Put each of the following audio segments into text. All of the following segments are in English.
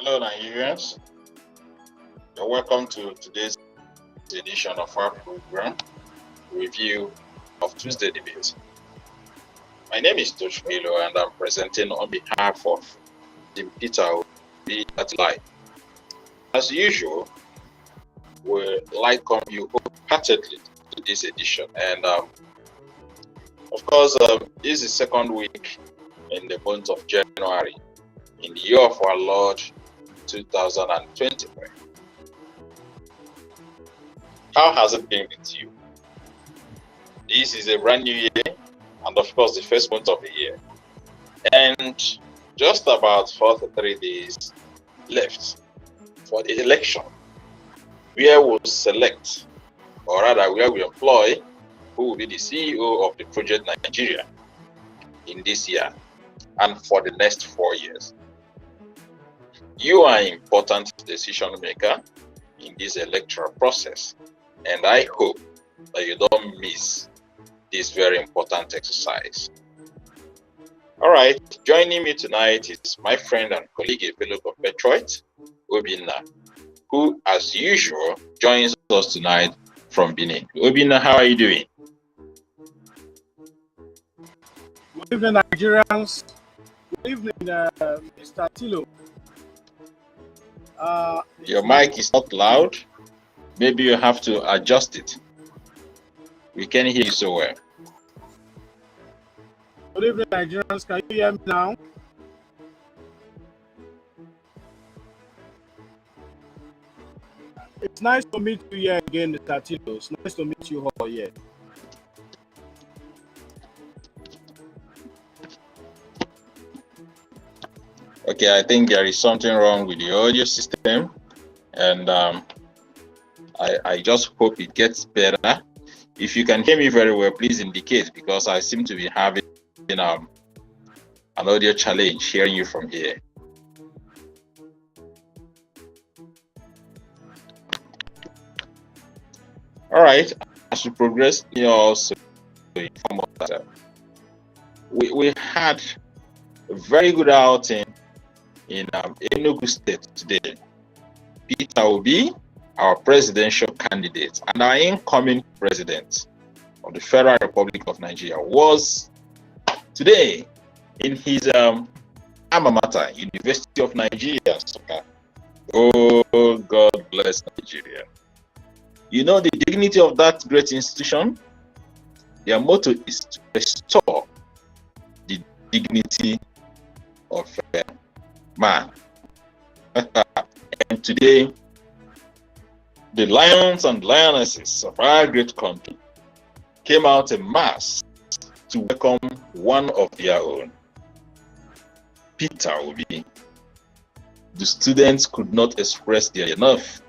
Hello, Nigerians. You're welcome to today's edition of our program, Review of Tuesday Debate. My name is Toshmilo, and I'm presenting on behalf of Team Peter Obi at Live. As usual, we welcome you wholeheartedly to this edition. And of course, this is the second week in the month of January in the year of our Lord 2023. How has it been with you? This is a brand new year, and of course, the first month of the year. And just about 43 days left for the election, where we'll select, or rather, where we employ who will be the CEO of the project Nigeria in this year and for the next 4 years. You are an important decision maker in this electoral process, and I hope that you don't miss this very important exercise. All right, joining me tonight is my friend and colleague, a fellow compatriot, Obinna, who, as usual, joins us tonight from Benin. Obinna, how are you doing? Good evening, Nigerians. Good evening, Mr. Tilo. Your mic is not loud. Maybe you have to adjust it. We can hear you so well. Good evening, Nigerians. Can you hear me now? It's nice to meet you here again, Mr. Tilo. It's nice to meet you all here. Okay, I think there is something wrong with the audio system, and I just hope it gets better. If you can hear me very well, please indicate, because I seem to be having an audio challenge hearing you from here. All right, as we progress, you also inform us that we had a very good outing in Enugu State today. Peter Obi, our presidential candidate and our incoming president of the Federal Republic of Nigeria, was today in his alma mater, University of Nigeria. Oh, God bless Nigeria. You know the dignity of that great institution? Their motto is to restore the dignity of man. And today, the lions and lionesses of our great country came out en masse to welcome one of their own, Peter Obi. The students could not express their enough,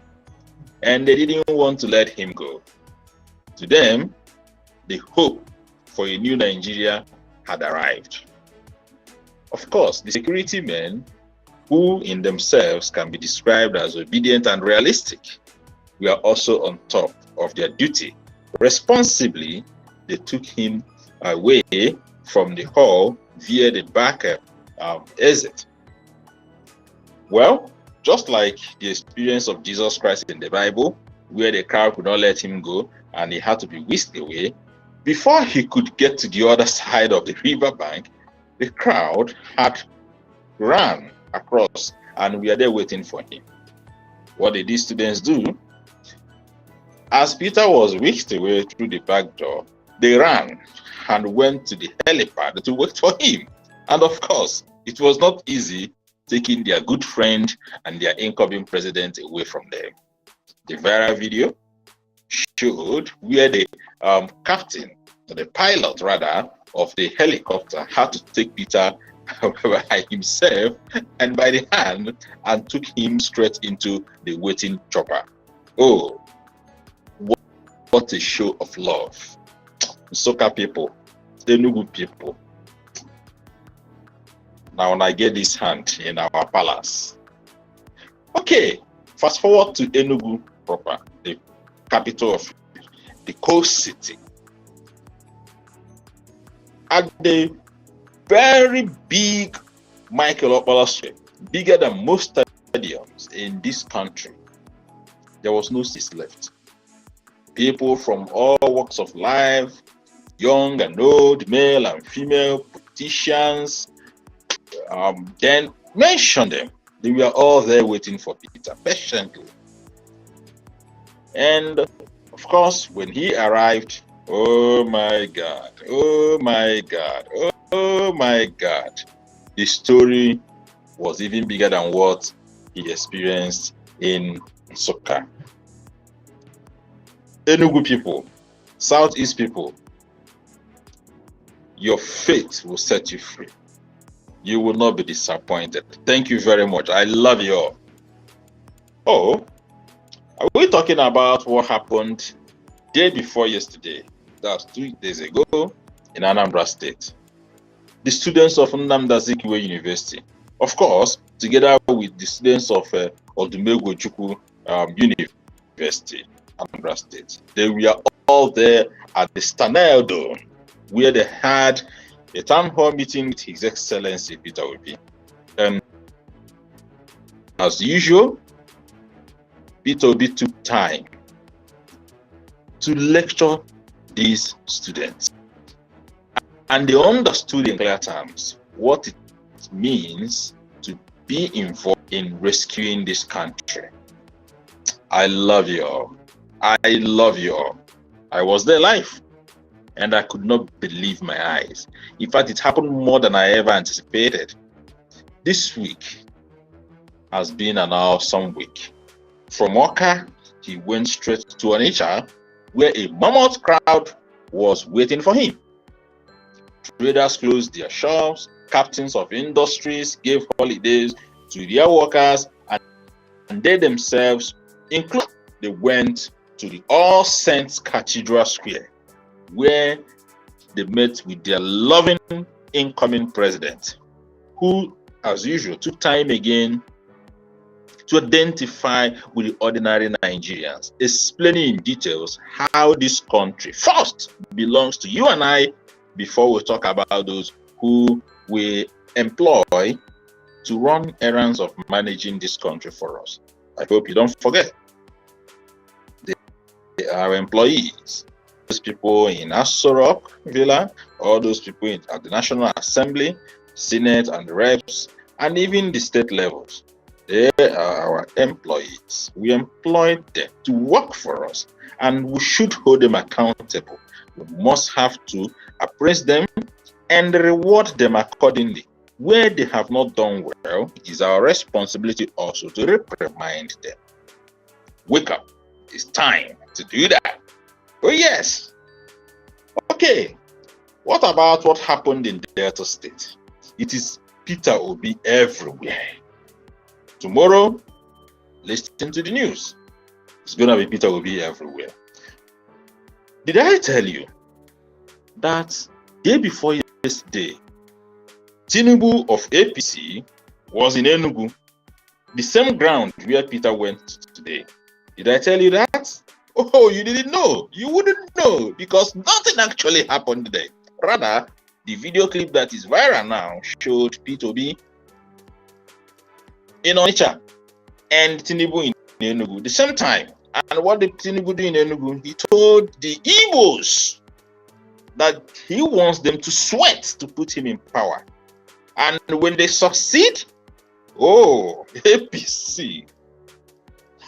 and they didn't want to let him go. To them, the hope for a new Nigeria had arrived. Of course, the security men, who in themselves can be described as obedient and realistic, were also on top of their duty. Responsibly, they took him away from the hall via the back exit. Well, just like the experience of Jesus Christ in the Bible, where the crowd could not let him go and he had to be whisked away, before he could get to the other side of the riverbank, the crowd had run across and we are there waiting for him. What did these students do? As Peter was whisked away through the back door, they ran and went to the helipad to wait for him. And of course, it was not easy taking their good friend and their incoming president away from them. The viral video showed where the captain, the pilot rather, of the helicopter had to take Peter by himself and by the hand and took him straight into the waiting chopper. Oh, what a show of love. Soka people, Enugu people. Now when I get this hand in our palace. Okay, fast forward to Enugu proper, the capital of the coast city. At the very big Michael Okpala Street, bigger than most stadiums in this country, there was no seats left. People from all walks of life, young and old, male and female, politicians, then mention them. They were all there waiting for Peter patiently. And of course, when he arrived, oh my God, oh my God, oh my God, the story was even bigger than what he experienced in Nsukka. Enugu people, Southeast people, your faith will set you free. You will not be disappointed. Thank you very much. I love you all. Oh, are we talking about what happened day before yesterday? That's 2 days ago in Anambra State. The students of Nnamdi Azikiwe University, of course, together with the students of Odumegwu Ojukwu University, Anambra State, they were all there at the Stanel Dome, where they had a town hall meeting with His Excellency Peter Obi. And as usual, Peter Obi took time to lecture these students. And they understood in clear terms what it means to be involved in rescuing this country. I love you all. I love you all. I was there live, and I could not believe my eyes. In fact, it happened more than I ever anticipated. This week has been an awesome week. From Oka, he went straight to Onitsha, where a mammoth crowd was waiting for him. Traders closed their shops, captains of industries gave holidays to their workers, and they themselves, including, they went to the All Saints Cathedral Square, where they met with their loving incoming president, who, as usual, took time again to identify with the ordinary Nigerians, explaining in details how this country first belongs to you and I before we talk about those who we employ to run errands of managing this country for us. I hope you don't forget. They are employees. Those people in Asorok Villa, all those people at the National Assembly, Senate and the reps, and even the state levels. They are our employees. We employ them to work for us, and we should hold them accountable. We must have to appraise them and reward them accordingly. Where they have not done well, it is our responsibility also to reprimand them. Wake up. It's time to do that. Oh yes. Okay. What about what happened in Delta State? It is Peter Obi everywhere. Tomorrow, listen to the news. It's going to be Peter Obi everywhere. Did I tell you that day before yesterday, Tinubu of APC was in Enugu, the same ground where Peter went today? Did I tell you that? Oh, you didn't know. You wouldn't know because nothing actually happened today. Rather, the video clip that is viral now showed Peter Obi in Onitsha and Tinubu in Enugu the same time. And what did Tinubu do in Enugu? He told the Igbos that he wants them to sweat to put him in power. And when they succeed, oh, APC,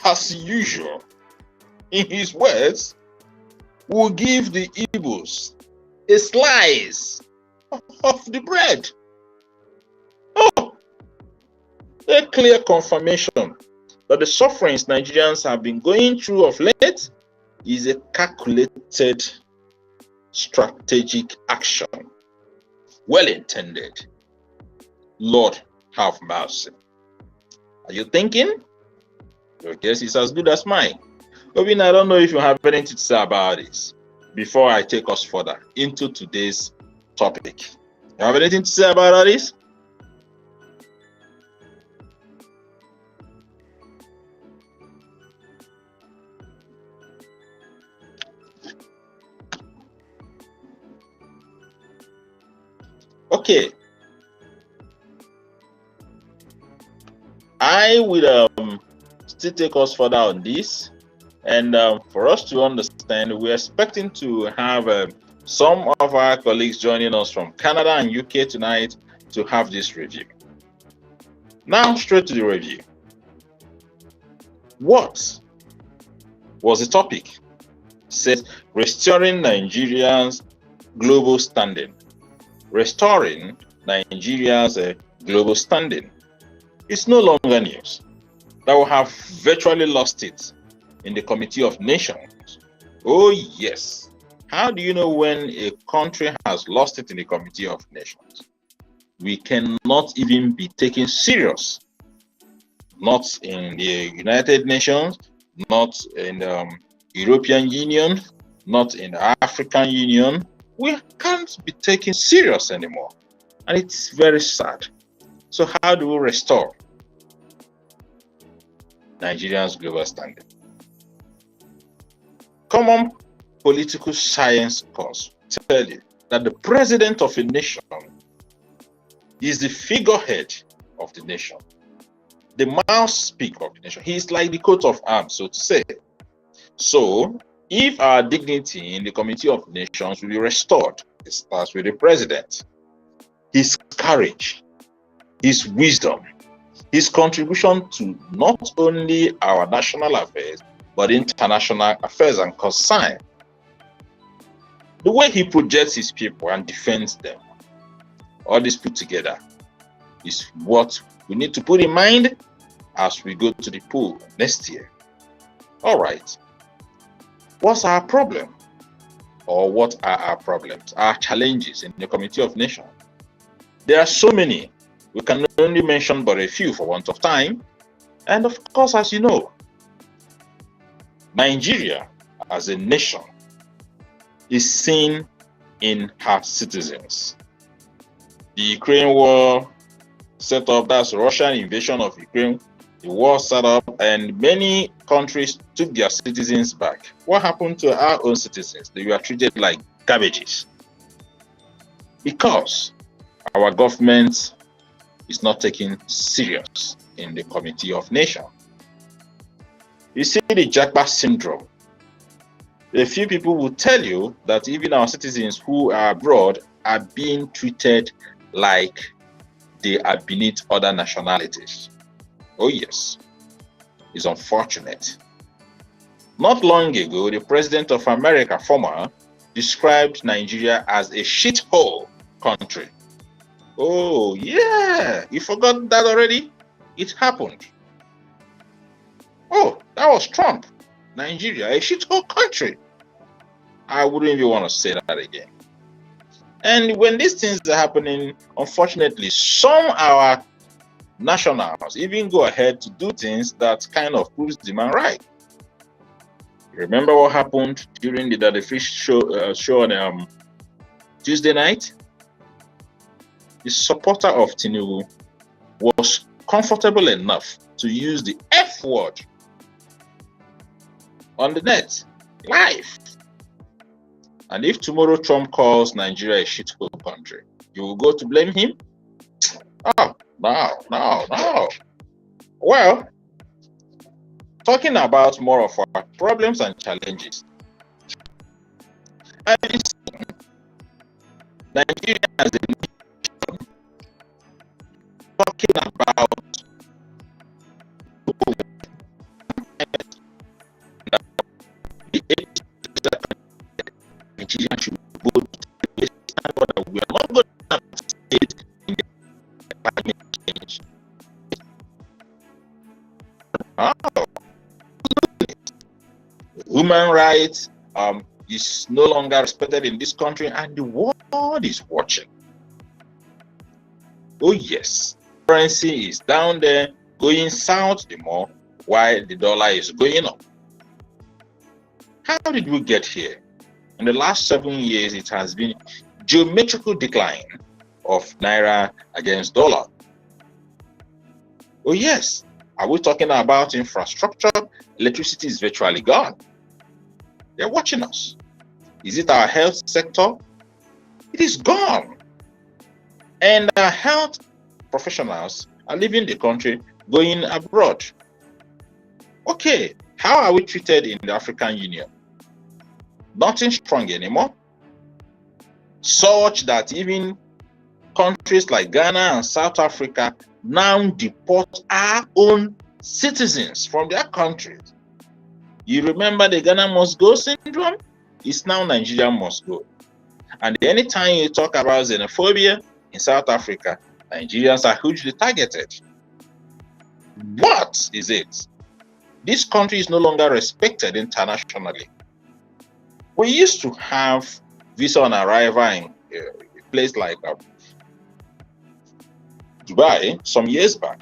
as usual, in his words, will give the Igbos a slice of the bread. Oh, a clear confirmation that the sufferings Nigerians have been going through of late is a calculated strategic action, well intended. Lord have mercy. Are you thinking? Your guess is as good as mine. Obin, I don't know if you have anything to say about this before I take us further into today's topic. You have anything to say about all this? Okay. I will still take us further on this. And for us to understand, we're expecting to have some of our colleagues joining us from Canada and UK tonight to have this review. Now, straight to the review. What was the topic? It says restoring Nigeria's global standing. Restoring Nigeria's global standing. It's no longer news that we have virtually lost it in the Committee of Nations. Oh yes. How do you know when a country has lost it in the Committee of Nations? We cannot even be taken serious. Not in the United Nations, not in the European Union, not in the African Union. We can't be taken serious anymore. And it's very sad. So how do we restore Nigeria's global standing? Common political science course tell you that the president of a nation is the figurehead of the nation, the mouthpiece of the nation. He is like the coat of arms, so to say. So, if our dignity in the Committee of Nations will be restored, it starts with the president. His courage, his wisdom, his contribution to not only our national affairs, but international affairs and concern. The way he projects his people and defends them, all this put together, is what we need to put in mind as we go to the poll next year. All right. What's our problem? Or what are our problems, our challenges in the Committee of Nations? There are so many. We can only mention but a few for want of time. And of course, as you know, Nigeria as a nation is seen in her citizens. The Ukraine war set up, that's Russian invasion of Ukraine, the war set up, and many countries took their citizens back. What happened to our own citizens? They were treated like garbages. Because our government is not taken serious in the Committee of Nations. You see the Jackpot syndrome. A few people will tell you that even our citizens who are abroad are being treated like they are beneath other nationalities. Oh yes, it's unfortunate. Not long ago, the President of America, former, described Nigeria as a shithole country. Oh yeah, you forgot that already? It happened. Oh, that was Trump. Nigeria, a shithole country. I wouldn't even want to say that again. And when these things are happening, unfortunately, some of our nationals even go ahead to do things that kind of proves the man right. Remember what happened during the Daddy Fish show on Tuesday night? The supporter of Tinubu was comfortable enough to use the F word on the net, live. And if tomorrow Trump calls Nigeria a shithole country, you will go to blame him? Oh, no. Well, talking about more of our problems and challenges. And it's Nigeria as a nation talking about the Nigeria should go to that we are not going to participate in the climate change. Human rights is no longer respected in this country, and the world is watching. Oh yes, currency is down there, going south the more, while the dollar is going up. How did we get here? In the last 7 years, it has been geometrical decline of naira against dollar. Oh yes, are we talking about infrastructure? Electricity is virtually gone. They're watching us. Is it our health sector? It is gone. And our health professionals are leaving the country, going abroad. Okay, how are we treated in the African Union? Nothing strong anymore, such that even countries like Ghana and South Africa now deport our own citizens from their countries. You remember the Ghana must go syndrome? It's now Nigeria must go. And anytime you talk about xenophobia in South Africa, Nigerians are hugely targeted. What is it? This country is no longer respected internationally. We used to have visa on arrival in a place like Dubai some years back.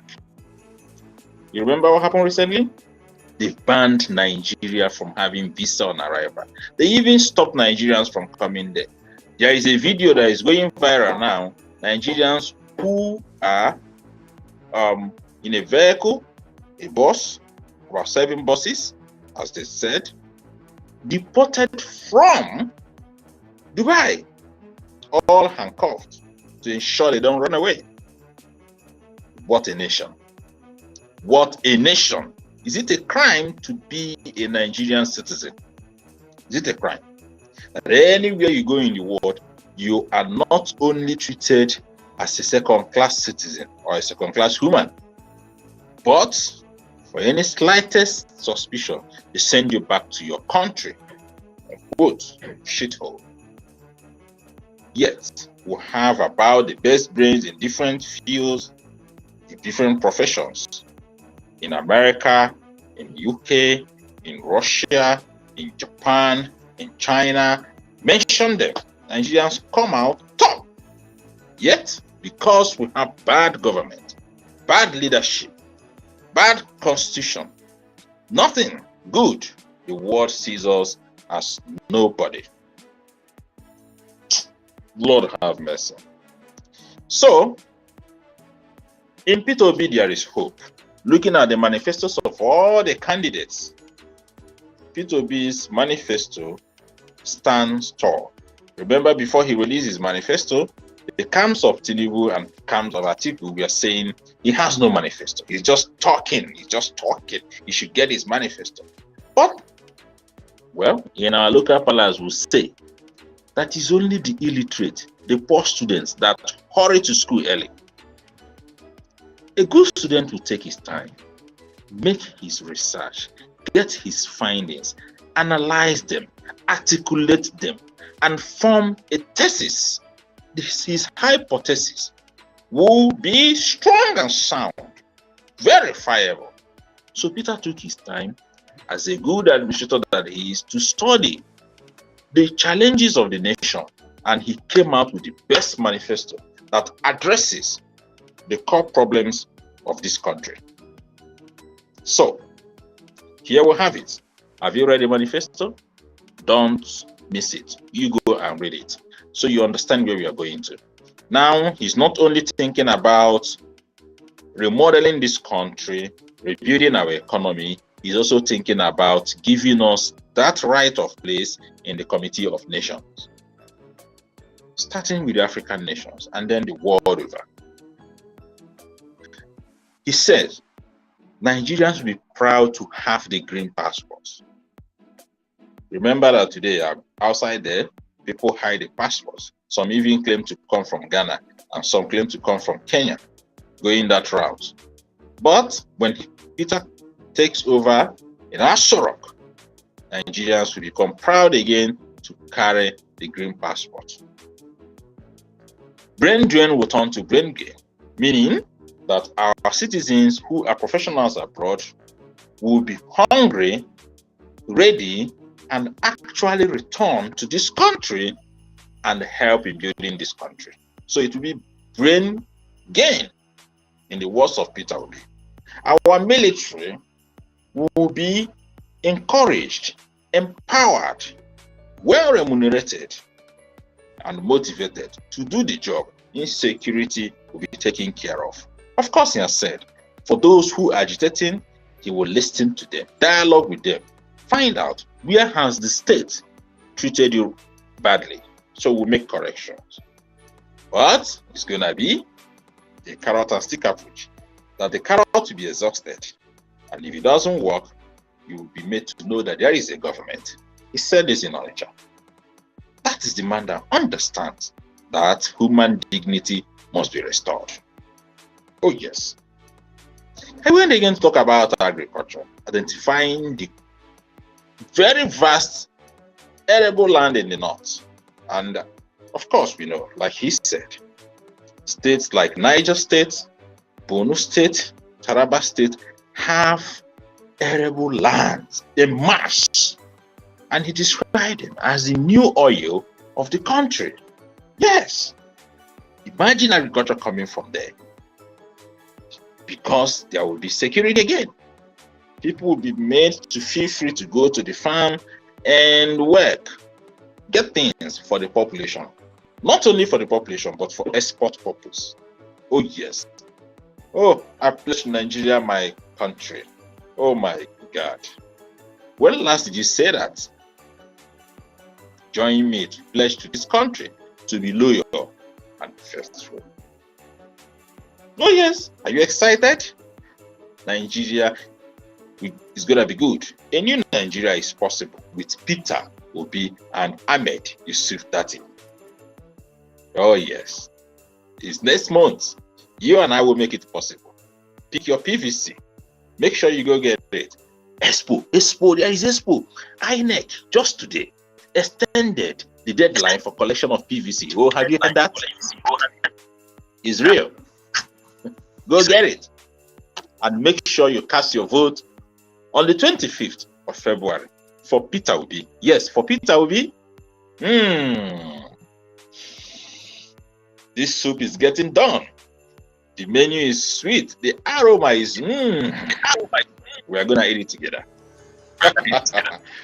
You remember what happened recently? They banned Nigeria from having visa on arrival. They even stopped Nigerians from coming there. There is a video that is going viral now. Nigerians who are in a vehicle, a bus, about 7 buses, as they said, deported from Dubai, all handcuffed to ensure they don't run away. What a nation. What a nation. Is it a crime to be a Nigerian citizen? Is it a crime? That anywhere you go in the world, you are not only treated as a second-class citizen or a second-class human, but for any slightest suspicion, they send you back to your country. Quote, shithole. Yet, we have about the best brains in different fields, in different professions. In America, in UK, in Russia, in Japan, in China, mention them. Nigerians come out top. Yet, because we have bad government, bad leadership, bad constitution, nothing good, the world sees us as nobody. Lord have mercy. So, in Peter Obi, there is hope. Looking at the manifestos of all the candidates, Peter Obi's manifesto stands tall. Remember, before he released his manifesto, the camps of Tinubu and camps of Atiku were saying he has no manifesto. He's just talking. He's just talking. He should get his manifesto. But, well, in our local palace, we say that is only the illiterate, the poor students that hurry to school early. A good student will take his time, make his research, get his findings, analyze them, articulate them, and form a thesis. His hypothesis will be strong and sound, verifiable. So Peter took his time, as a good administrator that he is, to study the challenges of the nation, and he came out with the best manifesto that addresses the core problems of this country. So, here we have it. Have you read the manifesto? Don't miss it. You go and read it, so you understand where we are going to. Now, he's not only thinking about remodeling this country, rebuilding our economy, he's also thinking about giving us that right of place in the Committee of Nations, starting with the African nations and then the world over. He says Nigerians will be proud to have the green passports. Remember that today, outside there, people hide the passports. Some even claim to come from Ghana, and some claim to come from Kenya, going that route. But when Peter takes over in Asorok, Nigerians will become proud again to carry the green passport. Brain drain will turn to brain gain, meaning that our citizens who are professionals abroad will be hungry, ready, and actually return to this country and help in building this country. So it will be brain gain, in the words of Peter Obi. Our military will be encouraged, empowered, well remunerated, and motivated to do the job. Insecurity will be taken care of. Of course, he has said, for those who are agitating, he will listen to them, dialogue with them, find out where has the state treated you badly, so we'll make corrections. But it's going to be a carrot and stick approach, that the carrot will be exhausted, and if it doesn't work, you will be made to know that there is a government. He said this in Onitsha. That is the man that understands that human dignity must be restored. Oh yes. And when they again talk about agriculture, identifying the very vast arable land in the north. And of course, we know, like he said, states like Niger State, Borno State, Taraba State have arable lands, a mass. And he described them as the new oil of the country. Yes. Imagine agriculture coming from there. Because there will be security again. People will be made to feel free to go to the farm and work, get things for the population. Not only for the population, but for export purpose. Oh yes. Oh, I pledge Nigeria my country. Oh my God. When last did you say that? Join me to pledge to this country to be loyal and faithful. Oh yes. Are you excited? Nigeria is going to be good. A new Nigeria is possible with Peter Obi and Ahmed Yusuf Dati. Oh yes. It's next month. You and I will make it possible. Pick your PVC. Make sure you go get it. Expo, there is Expo. INEC just today extended the deadline for collection of PVC. Oh, have you heard that? It's real. Go get it. And make sure you cast your vote on the 25th of February for Peter Obi. Yes, for Peter Obi. This soup is getting done. The menu is sweet. The aroma is We are gonna eat it together.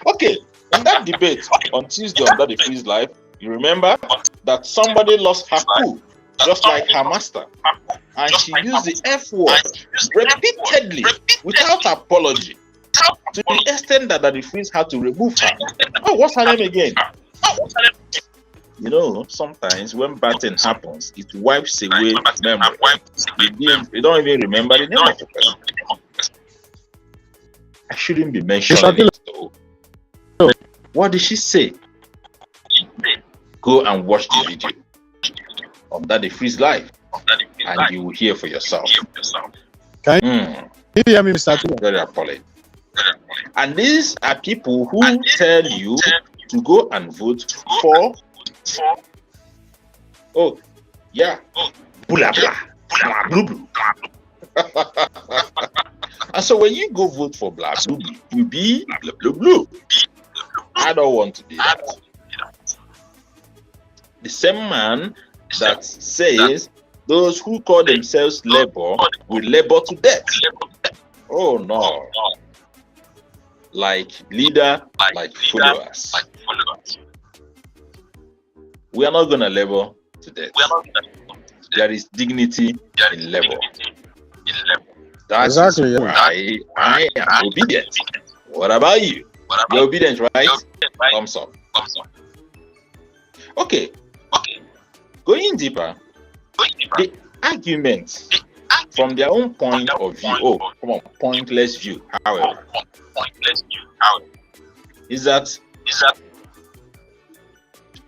Okay, in that debate on Tuesday on That Freeze Live, you remember that somebody lost her cool, just like her master, and she used the F word repeatedly without apology, to the extent that the Freeze had to remove her. Oh, what's her name again? You know, sometimes when bad thing happens, it wipes away memory. You don't even remember the name of the person. I shouldn't be mentioning it though. What did she say? Go and watch the video of That Freeze Live, and you will hear for yourself. Can you hear me, Mr. Atu? Very apologetic. And these are people who tell you to go and vote for. Oh, yeah. Blah, blah. Blah, blah, blah. And so when you go vote for blah, blah, blah, you be blah, blah, blah. I don't want to be that. The same man that says those who call themselves labor will labor to death. Oh no. Like leader, like followers. We are not going to labor to death. There is dignity in labor. That's exactly why I am obedient. What about you? You're obedient, right? Thumbs up. Okay. Going deeper, the arguments from their own point of view, pointless view, however, is that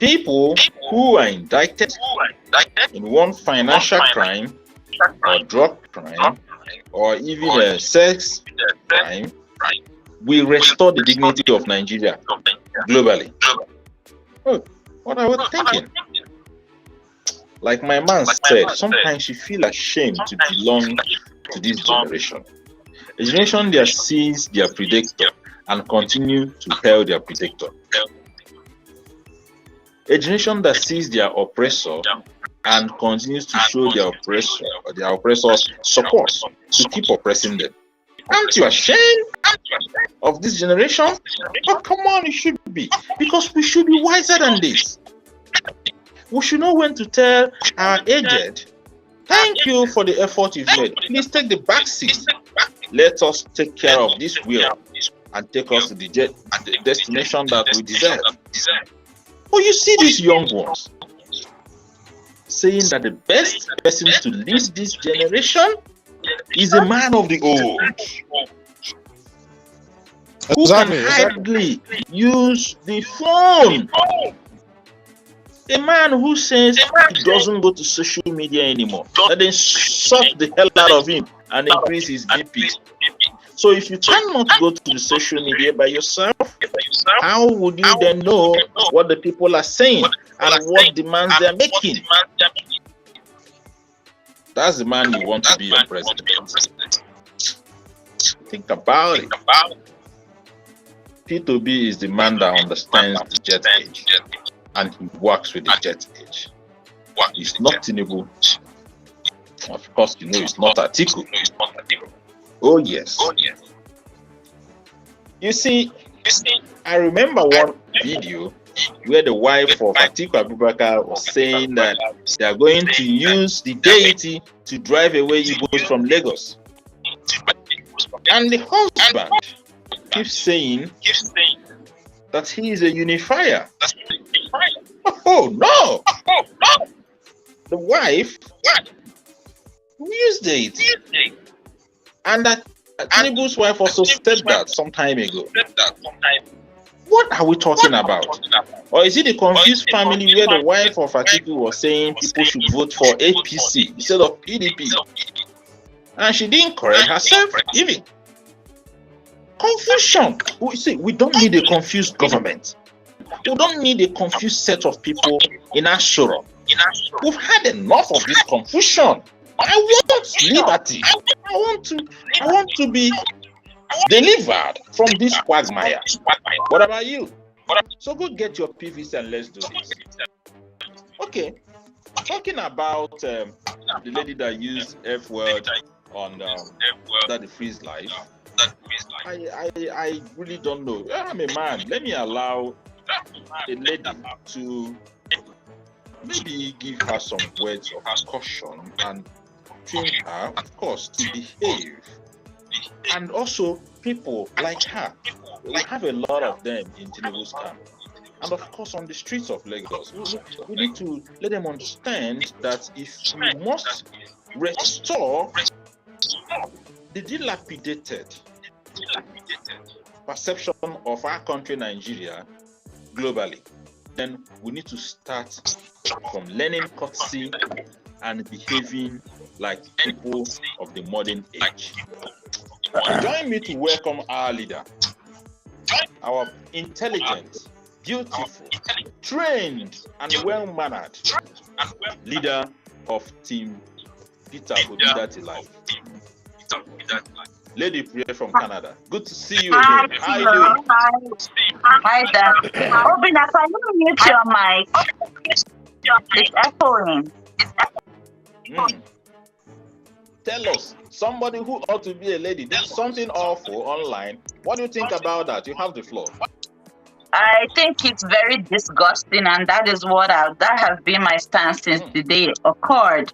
people who are indicted in one financial crime or drug crime or even a sex crime will restore the dignity of Nigeria globally. Oh, what are we thinking? Like my man said, sometimes you feel ashamed to belong to this generation. A generation that sees their predator and continue to hail their predator. A generation that sees their oppressor and continues to show their oppressor's support to keep oppressing them. Aren't you ashamed of this generation? But come on, you should be. Because we should be wiser than this. We should know when to tell our aged, thank you for the effort you've made. Please take the back seat. Let us take care of this wheel and take us to the destination that we deserve. Oh, you see these young ones saying that the best person to lead this generation is a man of the old. who can hardly use the phone. A man who says he doesn't go to social media anymore, and then suck the hell out of him and increase his BP. So if you cannot go to the social media by yourself, how would you then know what the people are saying and what demands they're making? That's the man you want to be your president. Think about it. P2B is the man that understands the jet age, and he works with the jet age. It's not Tinubu. Of course, you know it's not Atiku. Oh yes. You see, I remember one video where the wife of Atiku Abubakar was saying that they are going to use the deity to drive away Igbos from Lagos. And the husband keeps saying that he is a unifier. Oh no! The wife used it. And that Tinubu's wife also said that some time ago. What are we talking about? Or is it a confused family where the wife of Atiku was saying people should vote for APC instead of PDP? And she didn't correct herself even. Confusion. We don't need a confused government. We don't need a confused set of people in Ashura. We've had enough of this confusion. I want liberty. I want to be delivered from this quagmire. What about you? So go get your PVC and let's do this. Okay. Talking about the lady that used F word on that freeze life. I really don't know. I'm a man. Let me allow a lady to maybe give her some words of caution and train her, of course, to behave. And also, people like her, we have a lot of them in Tinubu's camp. And of course, on the streets of Lagos, we need to let them understand that if we must restore the dilapidated perception of our country, Nigeria, globally, then we need to start from learning courtesy and behaving like people of the modern age. Join me to welcome our leader, our intelligent, beautiful, trained, and well-mannered leader of Team Peter Odidati Life. Lady Priya from Canada. Good to see you again. How are you doing? Hi there. Obina, can you mute your mic? It's echoing. Tell us, somebody who ought to be a lady did something awful online. What do you think about that? You have the floor. I think it's very disgusting, and that is what that has been my stance since the day it occurred.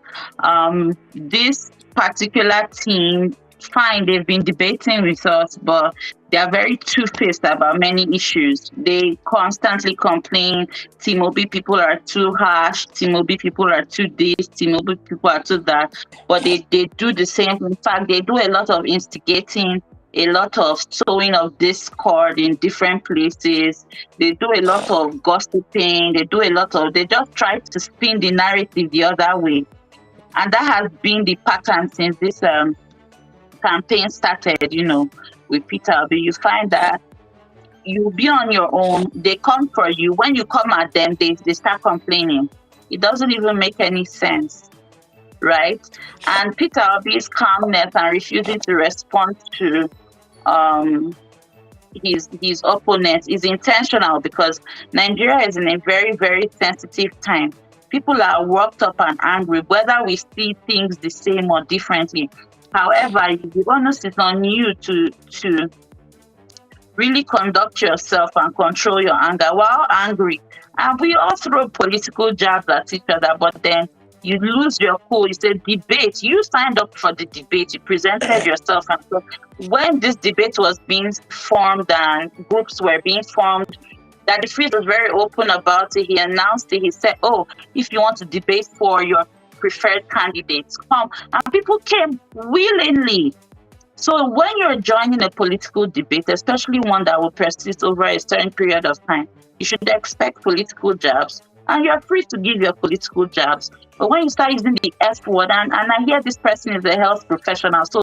This particular team, fine, they've been debating with us, but they are very two-faced about many issues. They constantly complain, T-Mobile people are too harsh, T-Mobile people are too this, T-Mobile people are too that, but they do the same. In fact, they do a lot of instigating, a lot of sowing of discord in different places. They do a lot of gossiping, they just try to spin the narrative the other way. And that has been the pattern since this campaign started, with Peter Obi. You find that you'll be on your own, they come for you. When you come at them, they start complaining. It doesn't even make any sense, right? And Peter Obi's calmness and refusing to respond to his opponents is intentional, because Nigeria is in a very, very sensitive time. People are worked up and angry, whether we see things the same or differently. However, the onus is on you to really conduct yourself and control your anger while angry. And we all throw political jabs at each other, but then you lose your cool. It's a debate. You signed up for the debate. You presented yourself. And so when this debate was being formed and groups were being formed, that the Freeze was very open about it. He announced it. He said, if you want to debate for your preferred candidates, come. And people came willingly. So when you're joining a political debate, especially one that will persist over a certain period of time, you should expect political jabs. And you're free to give your political jabs. But when you start using the F word, and I hear this person is a health professional, so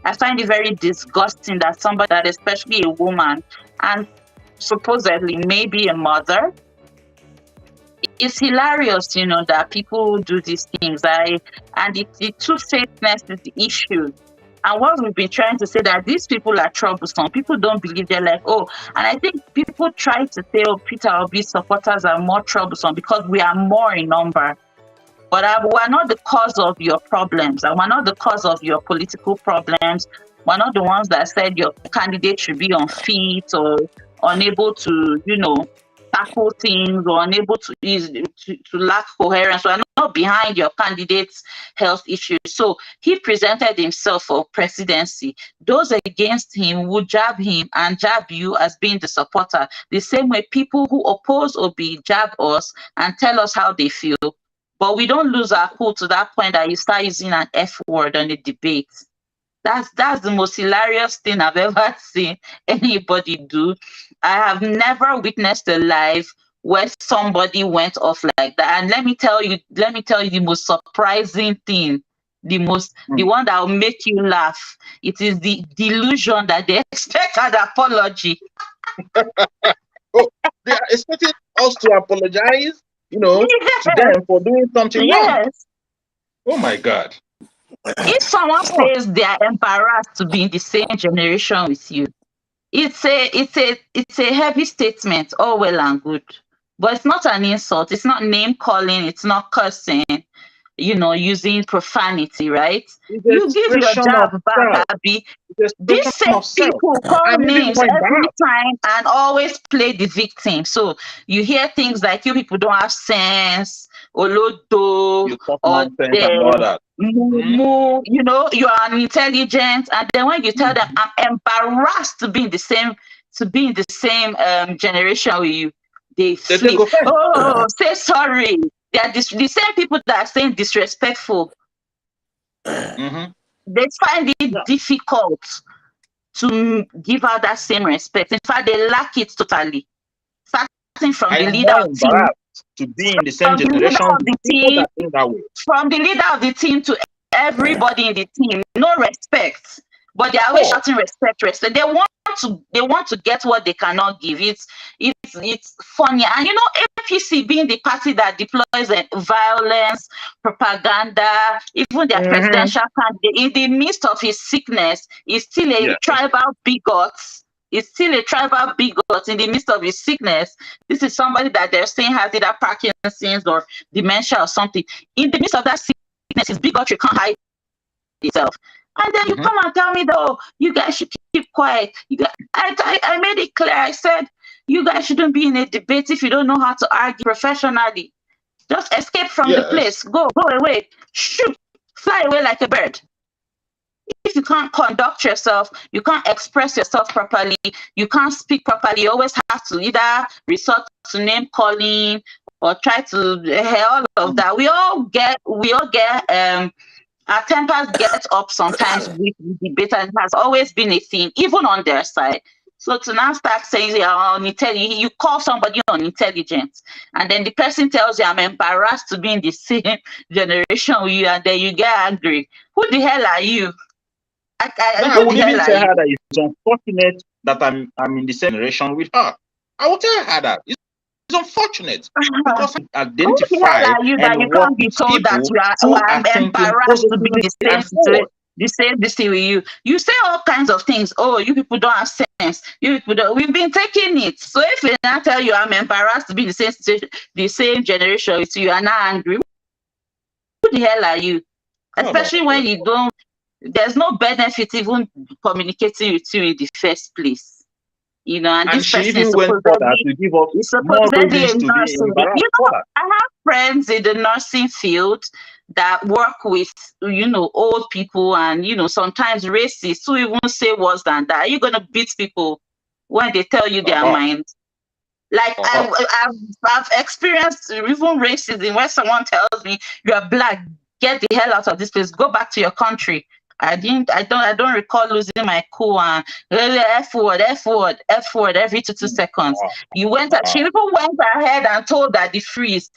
I find it very disgusting that somebody that, especially a woman, and supposedly maybe a mother, it's hilarious, that people do these things. And the two-facedness is the issue. And what we've been trying to say that these people are troublesome. People don't believe, they're like, oh, and I think people try to say, oh, Peter Obi supporters are more troublesome because we are more in number. But we're not the cause of your problems, and we're not the cause of your political problems. We're not the ones that said your candidate should be unfit or unable to, tackle things, or unable to lack coherence. We're not behind your candidate's health issues. So he presented himself for presidency. Those against him would jab him and jab you as being the supporter. The same way people who oppose Obi jab us and tell us how they feel. But we don't lose our cool to that point that you start using an F word on a debate. That's the most hilarious thing I've ever seen anybody do. I have never witnessed a live where somebody went off like that. And let me tell you the most surprising thing, the one that will make you laugh. It is the delusion that they expect an apology. Oh, they are expecting us to apologize, to them for doing something wrong. Oh my God. If someone says they are embarrassed to be in the same generation with you, it's a heavy statement, all well and good. But it's not an insult, it's not name calling, it's not cursing, using profanity, right? You give your job back, Abby. These same people call names every time and always play the victim. So you hear things like, you people don't have sense, olodo, or mumu, you are unintelligent. And then when you tell them, I'm embarrassed to be in the same generation with you, they flip. Oh, say sorry. They are the same people that are saying disrespectful. They find it difficult to give out that same respect. In fact, they lack it totally. Starting from the leader of the team, to be in the same generation with people that think that way. From the leader of the team to everybody in the team, no respect. But they are always shouting respect. They want to get what they cannot give. It's funny. And APC being the party that deploys violence, propaganda, even their presidential candidate, in the midst of his sickness, is still a tribal bigot. Is still a tribal bigot in the midst of his sickness. This is somebody that they're saying has either Parkinson's or dementia or something. In the midst of that sickness, his bigotry can't hide itself. And then you come and tell me, though, you guys should keep quiet. I made it clear. I said, you guys shouldn't be in a debate if you don't know how to argue professionally. Just escape from the place. Go away. Shoot. Fly away like a bird. If you can't conduct yourself, you can't express yourself properly, you can't speak properly, you always have to either resort to name calling or try to hear all of that. We all get our tempers get up sometimes with the debate, and it has always been a thing, even on their side. So to now start saying you call somebody unintelligent, and then the person tells you, I'm embarrassed to be in the same generation with you, and then you get angry. Who the hell are you? I would even tell her that it's unfortunate that I'm in the same generation with her. I will tell her that it's unfortunate because I identify and you can't be told that I'm embarrassed to be in the same with you. You say all kinds of things. Oh, you people don't have sense. You people don't. We've been taking it. So if I now tell you I'm embarrassed to be in the same situation, the same generation with you, are not angry. Who the hell are you? Especially when you don't. There's no benefit even communicating with you in the first place. And this she person even went further to give us more reasons to be embarrassed. I have friends in the nursing field that work with, old people and, sometimes racists who even say worse than that. Are you going to beat people when they tell you their mind? Like I've experienced even racism where someone tells me, you are black, get the hell out of this place, go back to your country. I didn't. I don't recall losing my cool and F word, F word, F word every two seconds. Wow. You went. She Wow. even went ahead and told that the freeze,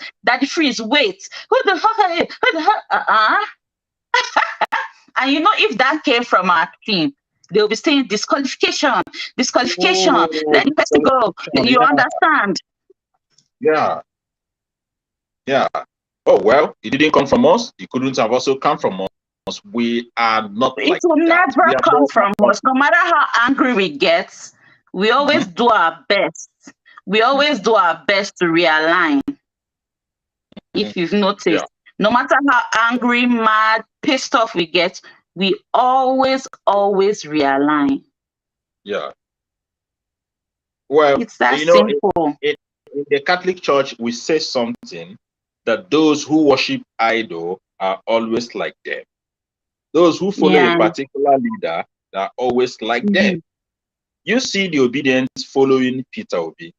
wait, who the fuck are you? Who the hell? And you know, if that came from our team, they'll be saying disqualification, disqualification. Oh, Let the this person go. selection, You understand? yeah, yeah. Oh well, it didn't come from us. It couldn't have also come from us. We are not It like will that. never We are come more from than us. No matter how angry we get, we always Mhm, do our best. We always mhm, do our best to realign. mhm. If you've Yeah, noticed, no matter how angry, mad, pissed off we get, we always realign. yeah. Well, It's that you know, simple. in the Catholic Church, we say something that those who worship idol are always like them. Those who follow a Yeah. particular leader are always like them. Mhm. You see the obedience following Peter Obi.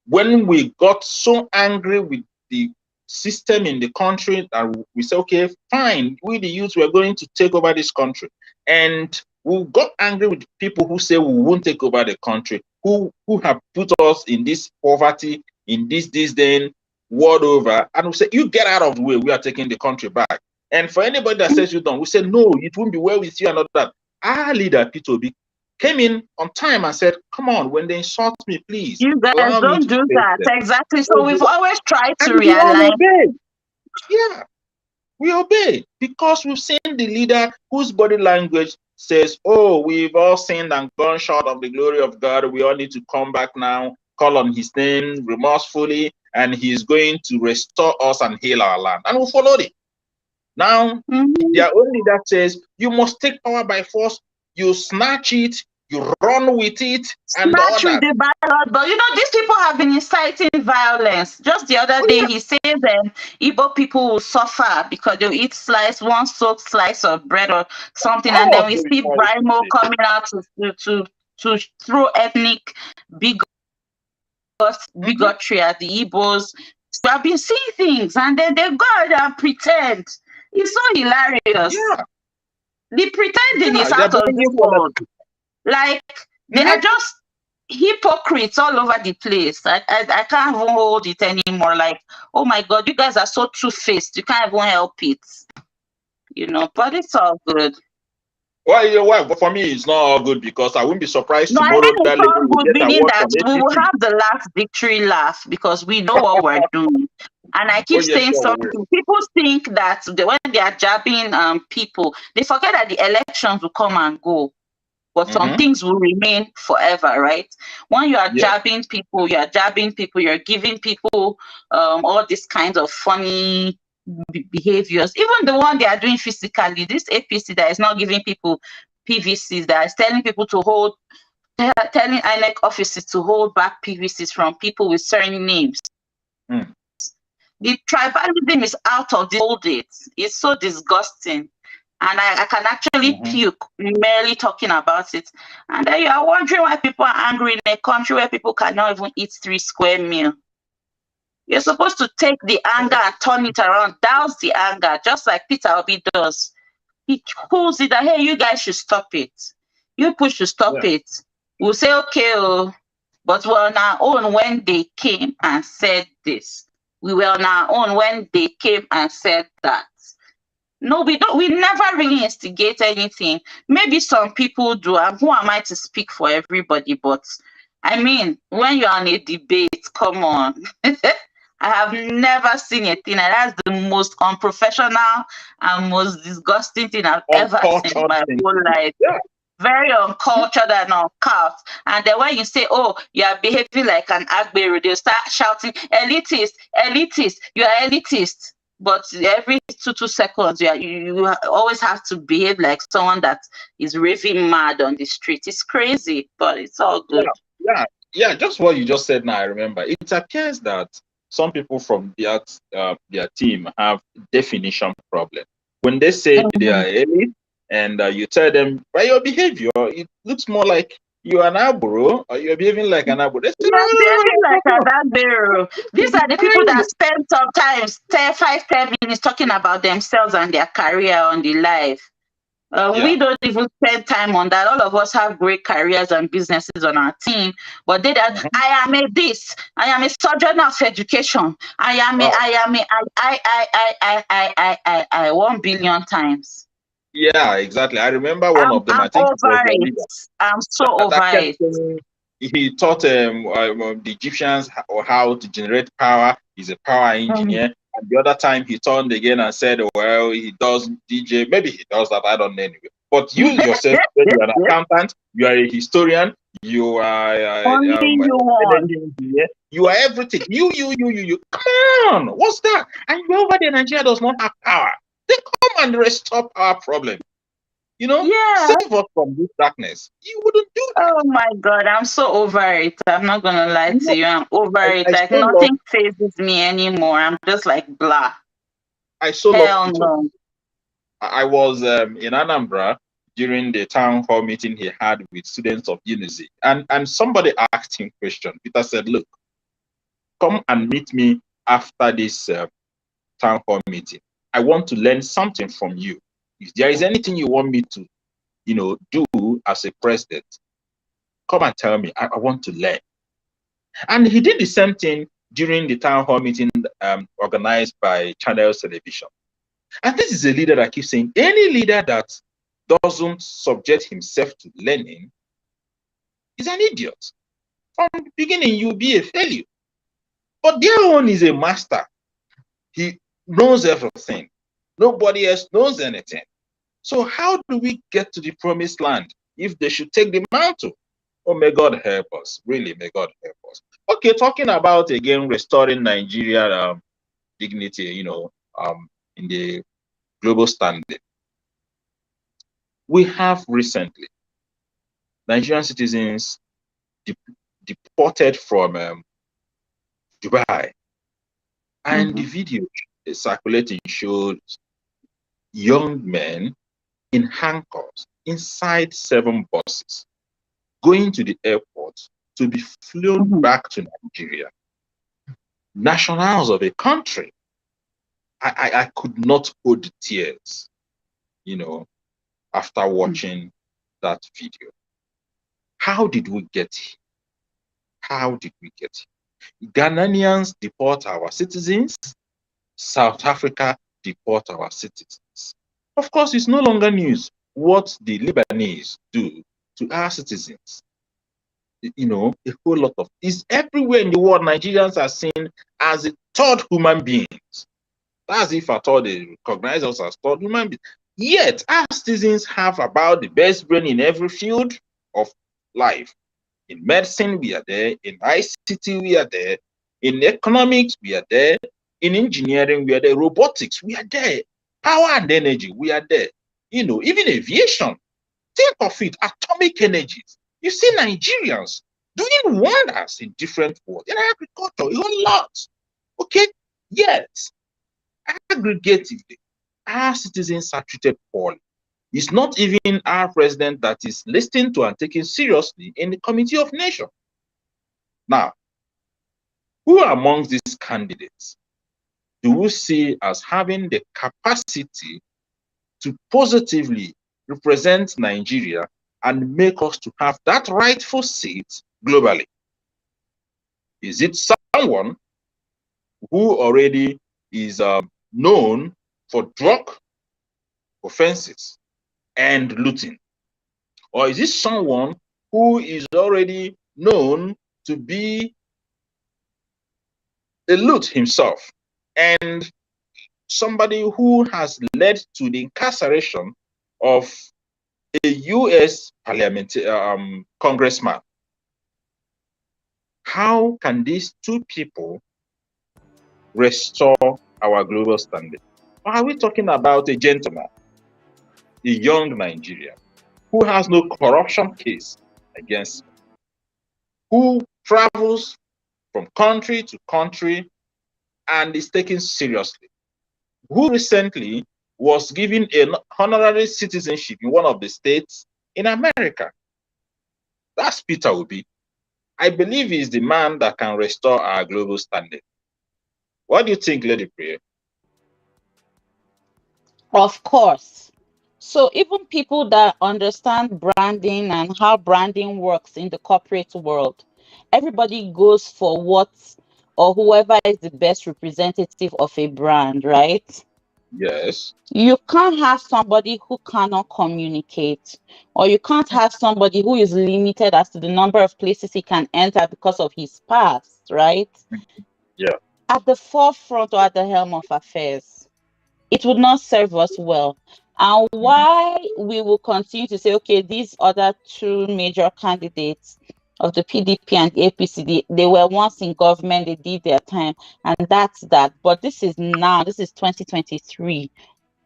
When we got so angry with the system in the country that we said, okay, fine, we the youth, we're going to take over this country. And we got angry with people who say we won't take over the country, who have put us in this poverty, in this then world over. And we say, you get out of the way, we are taking the country back. And for anybody that says you don't, we say, no, it won't be well with you and all that. Our leader, Peter Obi, came in on time and said, come on, when they insult me, please You guys allow me don't to do face that. them. Exactly. So Don't do we've that. always tried to And we all realign. obey. Yeah, we obey because we've seen the leader whose body language says, oh, we've all sinned and gone short of the glory of God. We all need to come back now, call on his name remorsefully, and he's going to restore us and heal our land. And we followed it. Now, Mhm. their own leader says, you must take power by force, you snatch it, you run with it, and all Snatch with that. the ballot, but you know, these people have been inciting violence. Just the other Oh, day, yeah. he says Igbo people will suffer because they'll eat one soaked slice of bread or something, and All then of we them see Brimo coming out to throw ethnic bigot, Mhm. bigotry at the Igbos. So I've been seeing things, and then they go out and pretend. It's so hilarious. Yeah, The pretending yeah, is they're out of this bringing world. Like they are Mhm. just hypocrites all over the place. I can't even hold it anymore. Like, oh my God, you guys are so two-faced. You can't even help it. You know, but it's all good. Well, you know what? But for me, it's not all good because I won't be surprised No, I tomorrow mean that it's lady all will good, get a meaning award that from we will APC. have the last victory laugh because we know what we're doing. And I Oh, keep yeah, saying sure, we will. something. People think that when they are jabbing people, they forget that the elections will come and go, but some Mm-hmm. things will remain forever, right? When you are Yes. jabbing people, you're giving people all these kinds of funny behaviors. Even the one they are doing physically, this APC that is not giving people PVCs, that is telling people to hold, telling INEC offices to hold back PVCs from people with certain names. Mm. The tribalism is out of the old days. It's so disgusting. And I can actually Mm-hmm. puke merely talking about it. And then you are wondering why people are angry in a country where people cannot even eat 3 square meals. You're supposed to take the anger and turn it around, douse the anger, just like Peter Obi does. He pulls it that, hey, you guys should stop it. You push to stop Yeah. it. We'll say, okay, oh, but we're on our own when they came and said this. We were on our own when they came and said that. No, we don't. We never really instigate anything. Maybe some people do. And who am I to speak for everybody? But I mean, when you're on a debate, come on. I have never seen a thing, and that's the most unprofessional and most disgusting thing I've ever seen in Uncultured my thing whole to do. life. Yeah. Very uncultured and uncouth. And then when you say, oh, you are behaving like an Agbero, they'll start shouting, elitist, elitist, you are elitist. But every two seconds, you always have to behave like someone that is raving mad on the street. It's crazy, but it's all Yeah. good. Yeah. Yeah. Just what you just said now, I remember. It appears that some people from their team have definition problem. When they say they Mhm. are elite and you tell them, by your behavior, it looks more like you're an abro or you're behaving like an abro. They say, no, You're no, no, behaving no, no, like no, an no. Agbero. These are the people that spend sometimes 10, 5, 10 minutes talking about themselves and their career on the live. We don't even spend time on that. All of us have great careers and businesses on our team, but they that I am a this, I am a surgeon of education, I am a, I 1 billion times. Yeah, exactly. I remember one of them. I'm I think it was over a it. leader I'm so that over kept it. saying he taught the Egyptians how to generate power. He's a power engineer. And the other time he turned again and said, well, he does DJ. Maybe he does that. I don't know anyway. But you yourself, when you're an accountant, you are a historian, you are Only you want. energy engineer, you are everything. You. Come on, what's that? And you over there, Nigeria does not have power. They come and restore our problem. You know, save us from this darkness. You wouldn't do that. Oh my God, I'm so over it. I'm not gonna lie to you. I'm over it. I Like so love. nothing phases me anymore. I'm just like blah. I so love Hell Peter. no. I was in Anambra during the town hall meeting he had with students of Unity, and somebody asked him question. Peter said, "Look, come and meet me after this town hall meeting. I want to learn something from you. If there is anything you want me to, do as a president, come and tell me. I want to learn." And he did the same thing during the town hall meeting organized by Channels Television. And this is a leader that keeps saying any leader that doesn't subject himself to learning is an idiot. From the beginning, you'll be a failure. But their own is a master. He knows everything. Nobody else knows anything. So how do we get to the promised land if they should take the mantle? Oh, may God help us. Really, may God help us. Okay, talking about, again, restoring Nigeria dignity, in the global standing. We have recently Nigerian citizens deported from Dubai, and the video circulating shows young men in handcuffs inside 7 buses going to the airport to be flown back to Nigeria. Nationals of a country. I could not hold tears, after watching that video. How did we get here? How did we get here? Ghanaians deport our citizens. South Africa deport our citizens. Of course, it's no longer news what the Lebanese do to our citizens. A whole lot of it's everywhere in the world. Nigerians are seen as a third human beings. That's if at all they recognize us as third human beings. Yet our citizens have about the best brain in every field of life. In medicine, we are there. In ICT, we are there. In economics, we are there. In engineering, we are there. Robotics, we are there. Power and energy, we are there. Even aviation. Think of it, atomic energies. You see Nigerians doing wonders in different worlds. In agriculture, a whole lot. Okay? Yet, aggregatively, our citizens are treated poorly. It's not even our president that is listened to and taken seriously in the Committee of Nations. Now, who amongst these candidates do we see as having the capacity to positively represent Nigeria and make us to have that rightful seat globally? Is it someone who already is known for drug offenses and looting? Or is it someone who is already known to be a loot himself and somebody who has led to the incarceration of a U.S. congressman? How can these two people restore our global standing? Or are we talking about a gentleman, a young Nigerian, who has no corruption case against him, who travels from country to country and is taken seriously, who recently was given an honorary citizenship in one of the states in America? That's Peter Obi. I believe he's the man that can restore our global standing. What do you think, Lady Priya? Of course. So even people that understand branding and how branding works in the corporate world, everybody goes for what or whoever is the best representative of a brand, right? Yes. You can't have somebody who cannot communicate, or you can't have somebody who is limited as to the number of places he can enter because of his past, right? Yeah. At the forefront or at the helm of affairs. It would not serve us well. And why we will continue to say, okay, these other two major candidates of the PDP and the APC, they were once in government, they did their time, and that's that. But this is now, this is 2023.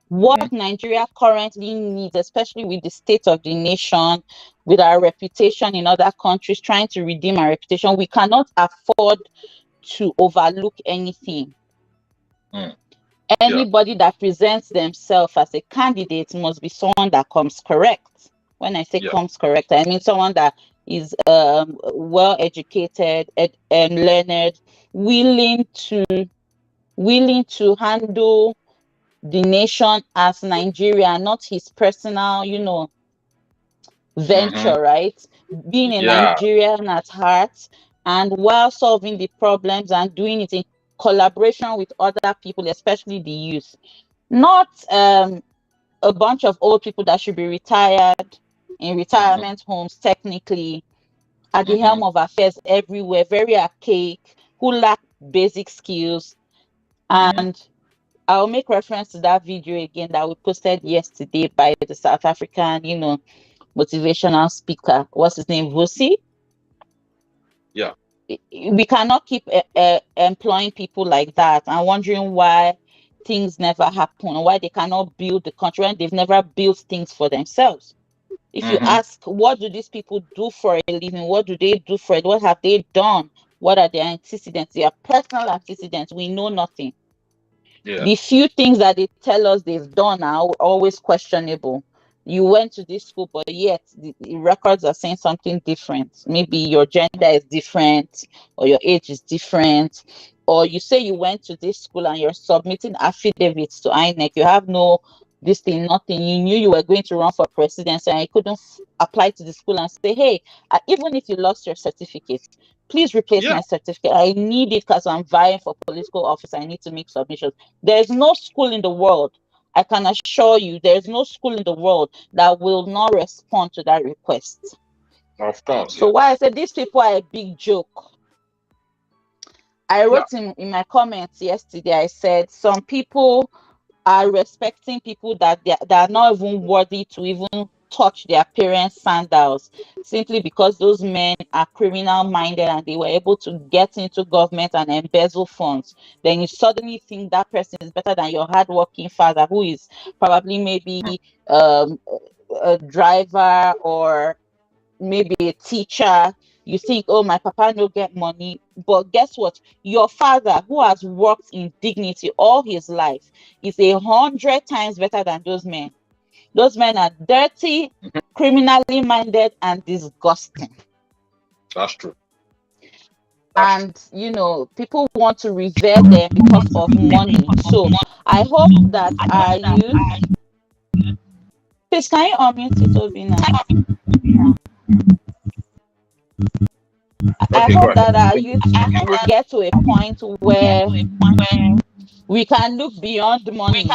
What Nigeria currently needs, especially with the state of the nation, with our reputation in other countries, trying to redeem our reputation, we cannot afford to overlook anything. Anybody that presents themselves as a candidate must be someone that comes correct. When I say comes correct, I mean someone that is well educated and learned, willing to handle the nation as Nigeria, not his personal, venture, right? Being a Nigerian at heart, and while solving the problems and doing it in collaboration with other people, especially the youth. Not a bunch of old people that should be retired in retirement homes, technically, at the helm of affairs everywhere, very archaic, who lack basic skills. And I'll make reference to that video again that we posted yesterday by the South African, motivational speaker. What's his name? Vusi? Yeah. We cannot keep employing people like that and wondering why things never happen, why they cannot build the country when they've never built things for themselves. If you ask, what do these people do for a living? What do they do for it? What have they done? What are their antecedents? Their personal antecedents. We know nothing. Yeah. The few things that they tell us they've done are always questionable. You went to this school, but yet the records are saying something different. Maybe your gender is different, or your age is different, or you say you went to this school and you're submitting affidavits to INEC. You have no this thing, nothing. You knew you were going to run for presidency and you couldn't apply to the school and say, hey, even if you lost your certificate, please replace my certificate. I need it because I'm vying for political office. I need to make submissions. There's no school in the world, I can assure you, there's no school in the world that will not respond to that request. Of course. So why I said these people are a big joke. I wrote in my comments yesterday, I said some people are respecting people that they are not even worthy to even touch their parents' sandals, simply because those men are criminal minded and they were able to get into government and embezzle funds. Then you suddenly think that person is better than your hardworking father, who is probably maybe a driver or maybe a teacher. You think, oh, my papa no get money. But guess what? Your father, who has worked in dignity all his life, is 100 times better than those men. Those men are dirty, criminally minded, and disgusting. That's true. And people want to revere them because of money. So I hope that our youth. Please, can you unmute it, Obina? I hope that our youth will get to a point where we can look beyond money.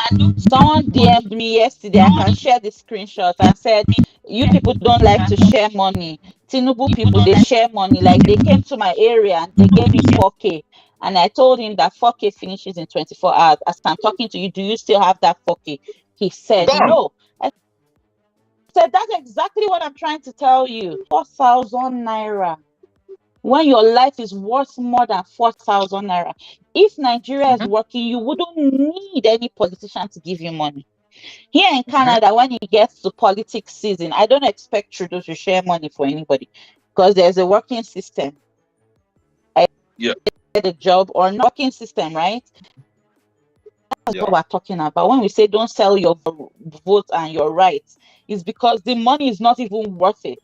Someone DM'd me yesterday. I can share the screenshot and said, you people don't like to share money. Tinubu people, they share money. Like, they came to my area and they gave me 4K. And I told him that 4K finishes in 24 hours. As I'm talking to you, do you still have that 4K? He said, no. I said, that's exactly what I'm trying to tell you. 4,000 naira. When your life is worth more than 4,000 naira. If Nigeria is working, you wouldn't need any politician to give you money. Here in Canada, when it gets to politics season, I don't expect Trudeau to share money for anybody because there's a working system. I get a job or not working system, right? That's what we're talking about. When we say don't sell your vote and your rights, it's because the money is not even worth it.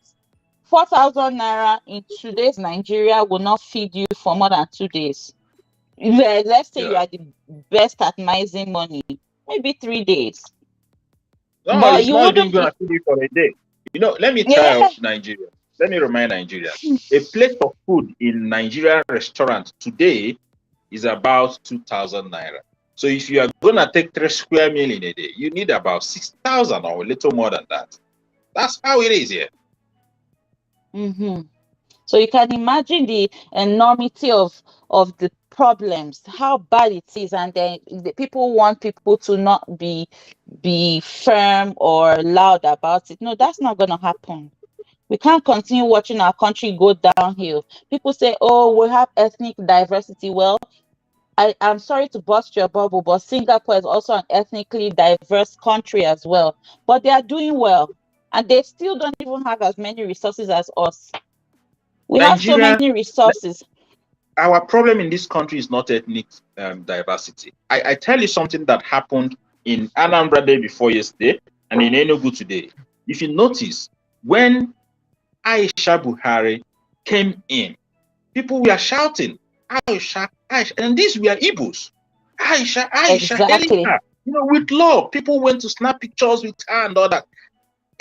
4,000 naira in today's Nigeria will not feed you for more than 2 days. Let's say you are the best at mising money, maybe 3 days. No, But it's you not even wouldn't. going to feed you for a day. You know, let me Yeah. tell Nigeria. Let me remind Nigerians. A plate of food in Nigerian restaurant today is about 2,000 naira. So if you are going to take 3 square meal in a day, you need about 6,000 or a little more than that. That's how it is here. Mm-hmm. So you can imagine the enormity of the problems, how bad it is, and then the people want people to not be firm or loud about it. No, that's not going to happen. We can't continue watching our country go downhill. People say, "Oh, we have ethnic diversity." Well, I'm sorry to burst your bubble, but Singapore is also an ethnically diverse country as well. But they are doing well, and they still don't even have as many resources as us. We have so Nigeria, many resources. our problem in this country is not ethnic diversity. I tell you something that happened in Anambra Day before yesterday and in Enugu today. If you notice, when Aisha Buhari came in, people were shouting, Aisha, Aisha, and these were Igbos. Aisha, Aisha, hailing Exactly. her. You know, with love. People went to snap pictures with her and all that.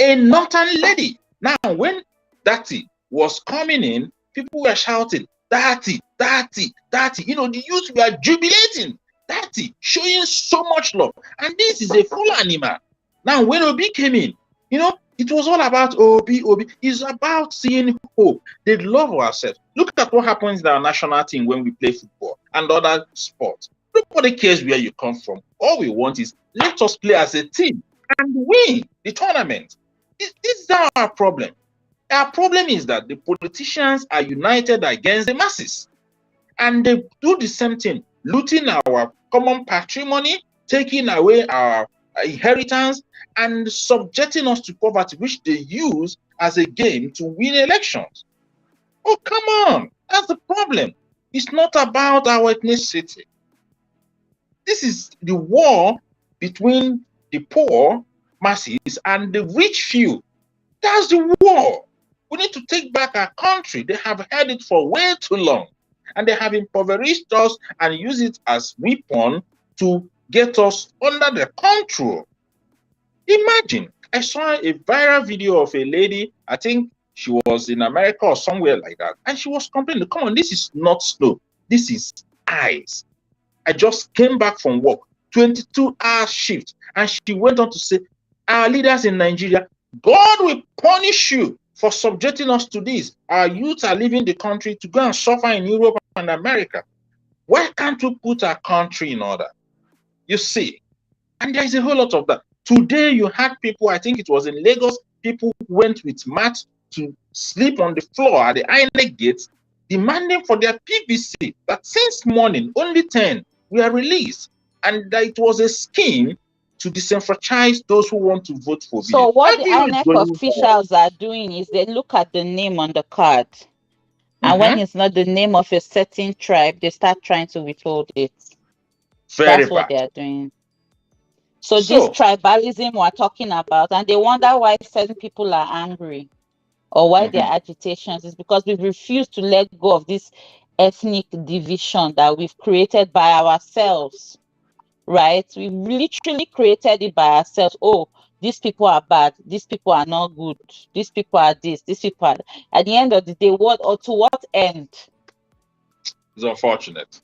A northern lady. Now, when Dati was coming in, people were shouting, Dati, Dati, Dati. You know, the youth were jubilating. Dati, showing so much love. And this is a full animal. Now, when Obi came in, you know, it was all about Obi, Obi. It's about seeing hope. They love ourselves. Look at what happens in our national team when we play football and other sports. Nobody cares where you come from. All we want is let us play as a team and win the tournament. This is our problem. Our problem is that the politicians are united against the masses, and they do the same thing, looting our common patrimony, taking away our inheritance, and subjecting us to poverty, which they use as a game to win elections. Oh, come on. That's the problem. It's not about our ethnicity. This is the war between the poor masses and the rich few. That's the war. We need to take back our country. They have had it for way too long. And they have impoverished us and used it as weapon to get us under their control. Imagine, I saw a viral video of a lady, I think she was in America or somewhere like that, and she was complaining, come on, this is not snow, this is ice. I just came back from work, 22-hour shift, and she went on to say, our leaders in Nigeria, God will punish you for subjecting us to this. Our youth are leaving the country to go and suffer in Europe and America. Why can't we put our country in order? You see, and there is a whole lot of that. Today, you had people, I think it was in Lagos, people went with mats to sleep on the floor at the INEC gates, demanding for their PVC that since morning, only 10 were released. And that it was a scheme to disenfranchise those who want to vote for So BJ. what How the do you know it's INEC going on? officials are doing is they look at the name on the card. And when Mhm. it's not the name of a certain tribe, they start trying to withhold it. Very That's what they bad. are doing. So this So, tribalism we're talking about, and they wonder why certain people are angry or why their mhm. agitations is because we've refused to let go of this ethnic division that we've created by ourselves, right? We literally created it by ourselves. Oh, these people are bad, these people are not good, these people are this, these people are. At the end of the day, what or to what end? it's unfortunate.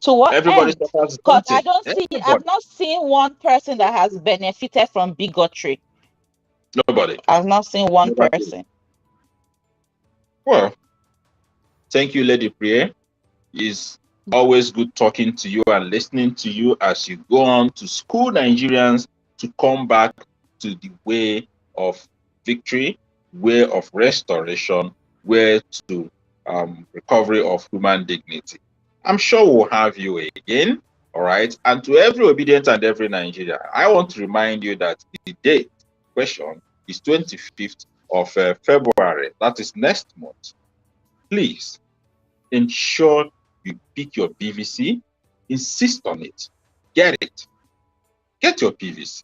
To what Everybody end? suffers the Because same I thing. don't see, I've Everybody. not seen one person that has benefited from bigotry. Nobody. I've not seen one Never did. person. Well, thank you, Lady Priya. It's always good talking to you and listening to you as you go on to school Nigerians to come back to the way of victory, way of restoration, way to recovery of human dignity. I'm sure we'll have you again. All right. And to every obedient and every Nigerian, I want to remind you that the date question is 25th of February. That is next month. Please ensure you pick your PVC, insist on it, get it, get your PVC.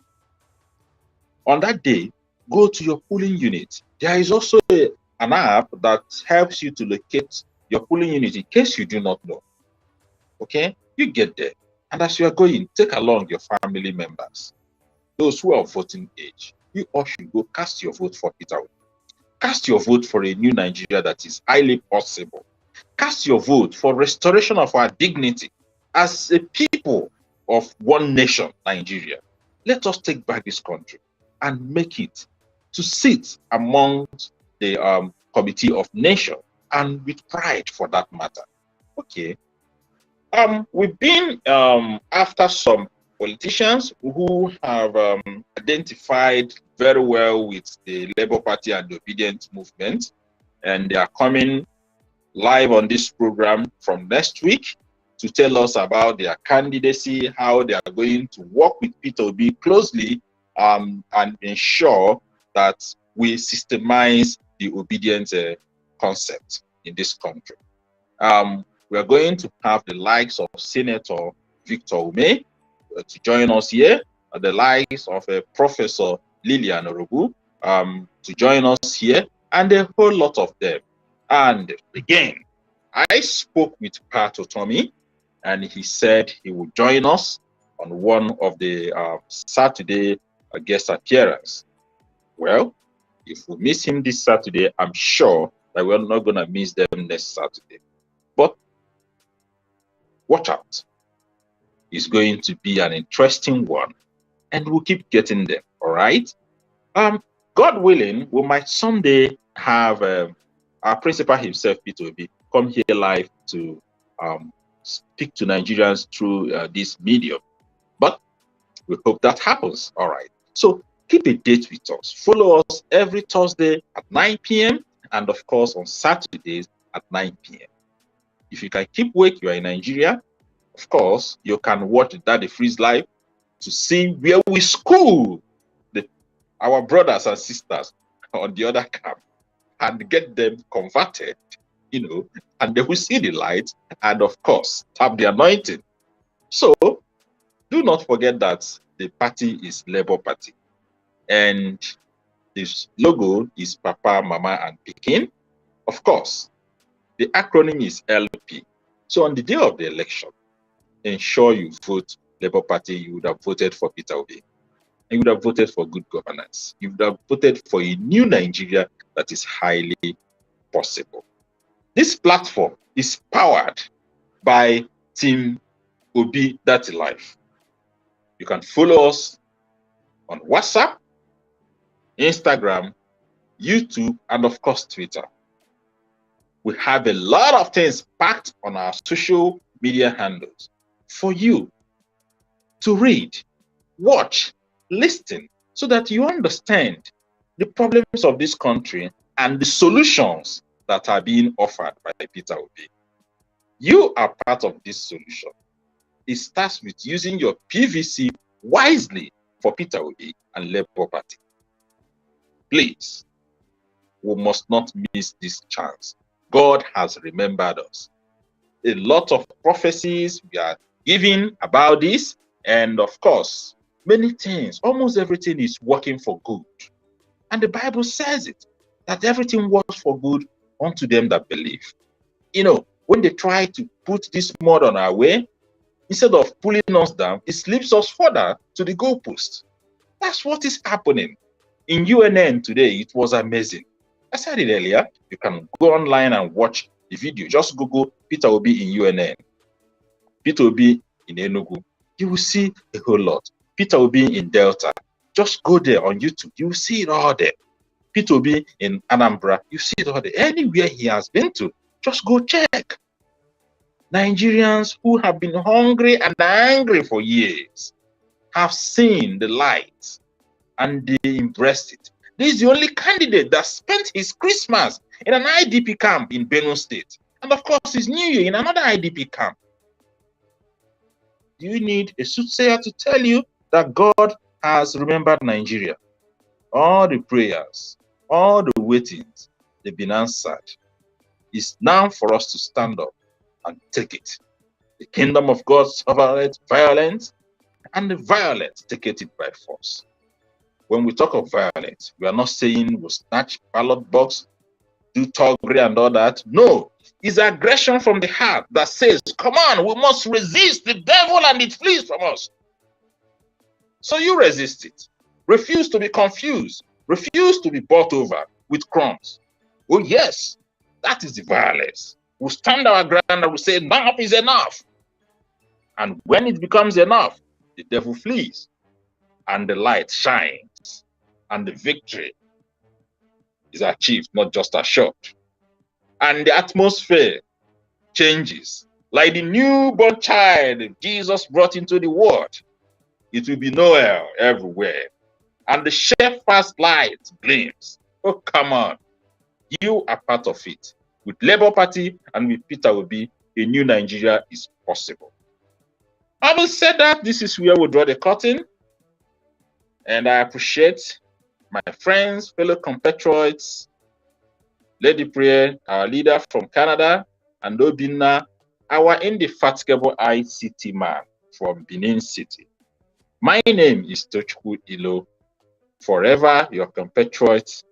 On that day, go to your polling unit. There is also an app that helps you to locate your polling unit in case you do not know. Okay, you get there, and as you are going, take along your family members. those who are voting age, you all should go cast your vote for Peter Obi. Cast your vote for a new Nigeria that is highly possible. Cast your vote for restoration of our dignity as a people of one nation, Nigeria. Let us take back this country and make it to sit amongst the Committee of Nations, and with pride for that matter. Okay. We've been after some politicians who have identified very well with the Labour Party and the Obedient Movement, and they are coming live on this program from next week to tell us about their candidacy, how they are going to work with Peter Obi closely and ensure that we systemize the obedience concept in this country. We are going to have the likes of Senator Victor Ume to join us here, the likes of Professor Lilian Orogu to join us here, and a whole lot of them. And again, I spoke with Pat Otomi, and he said he would join us on one of the Saturday guest appearance. Well, if we miss him this Saturday, I'm sure that we're not going to miss them next Saturday. But watch out. It's going to be an interesting one, and we'll keep getting them, all right? God willing, we might someday have our principal himself, Peter Obi, come here live to speak to Nigerians through this medium. But we hope that happens, all right? So keep a date with us. Follow us every Thursday at 9 p.m. and, of course, on Saturdays at 9 p.m. If you can keep awake, you are in Nigeria, of course, you can watch Daddy Freeze Live to see where we school our brothers and sisters on the other camp and get them converted, you know, and they will see the light and, of course, tap the anointing. So do not forget that the party is Labour Party, and this logo is Papa, Mama, and Pikin. Of course, the acronym is LP. So on the day of the election, ensure you vote Labour Party. You would have voted for Peter Obi. You would have voted for good governance. You would have voted for a new Nigeria that is highly possible. This platform is powered by Team Obi That's Life. You can follow us on WhatsApp, Instagram, YouTube, and of course, Twitter. We have a lot of things packed on our social media handles for you to read, watch, listen, so that you understand the problems of this country and the solutions that are being offered by Peter Obi. You are part of this solution. It starts with using your PVC wisely for Peter Obi and Labour Party. Please, we must not miss this chance. God has remembered us. A lot of prophecies we are giving about this, and of course, many things, almost everything is working for good. And the Bible says it, that everything works for good unto them that believe. You know, when they try to put this mud on our way, instead of pulling us down, it slips us further to the goalpost. That's what is happening. In UNN today, it was amazing. I said it earlier, you can go online and watch the video. Just Google Peter Obi in UNN, Peter Obi in Enugu. You will see a whole lot. Peter Obi in Delta. Just go there on YouTube. You will see it all there. Peter Obi in Anambra. You see it all there. Anywhere he has been to, just go check. Nigerians who have been hungry and angry for years have seen the light and they embraced it. This is the only candidate that spent his Christmas in an IDP camp in Benue State. And of course, his New Year in another IDP camp. Do you need a soothsayer to tell you that God has remembered Nigeria? All the prayers, all the waitings, they've been answered. It's now for us to stand up and take it. The kingdom of God suffereth violence, and the violent take it by force. When we talk of violence, we are not saying we'll snatch ballot box, do toggery and all that. No, it's aggression from the heart that says, come on, we must resist the devil and it flees from us. When we talk of violence, we are not saying we'll snatch ballot box, do toggery and all that. No, it's aggression from the heart that says, come on, we must resist the devil and it flees from us. When we talk of violence, we are not saying we'll snatch ballot box, do toggery and all that. No, it's aggression from the heart that says, come on, we must resist the devil and it flees from us. So you resist it. Refuse to be confused. Refuse to be bought over with crumbs. Oh yes, that is the violence. We'll stand our ground and we'll say enough is enough. And when it becomes enough, the devil flees and the light shines and the victory is achieved, not just assured. And the atmosphere changes. Like the newborn child Jesus brought into the world, it will be Noel everywhere. And the shepherd's light gleams. Oh, come on. You are part of it. With Labour Party and with Peter Obi, a new Nigeria is possible. Having said that, this is where we'll draw the curtain. And I appreciate my friends, fellow compatriots, Lady Prayer, our leader from Canada, and Obinna, our indefatigable ICT man from Benin City. My name is Tochukwu Ilo, forever your compatriot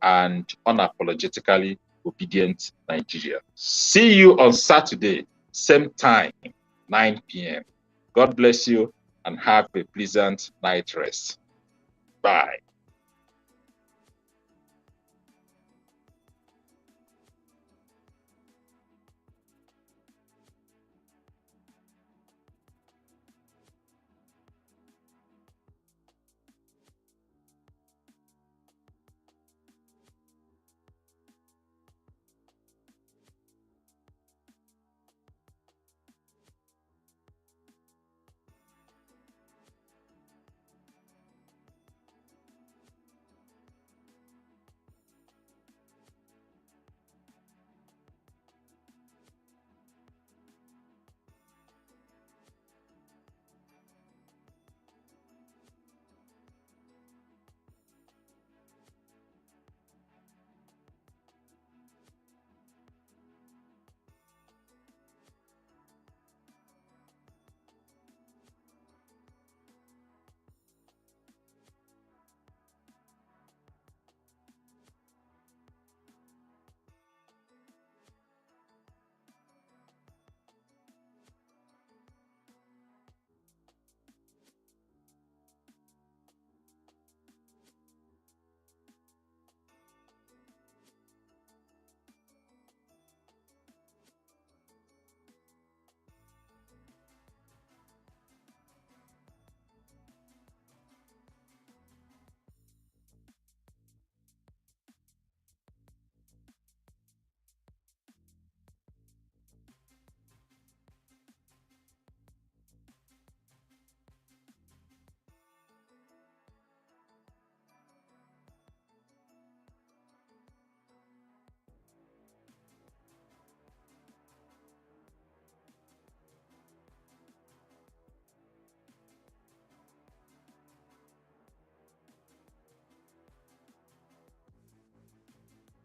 and unapologetically obedient Nigeria. See you on Saturday, same time, 9 p.m. God bless you and have a pleasant night rest. Bye.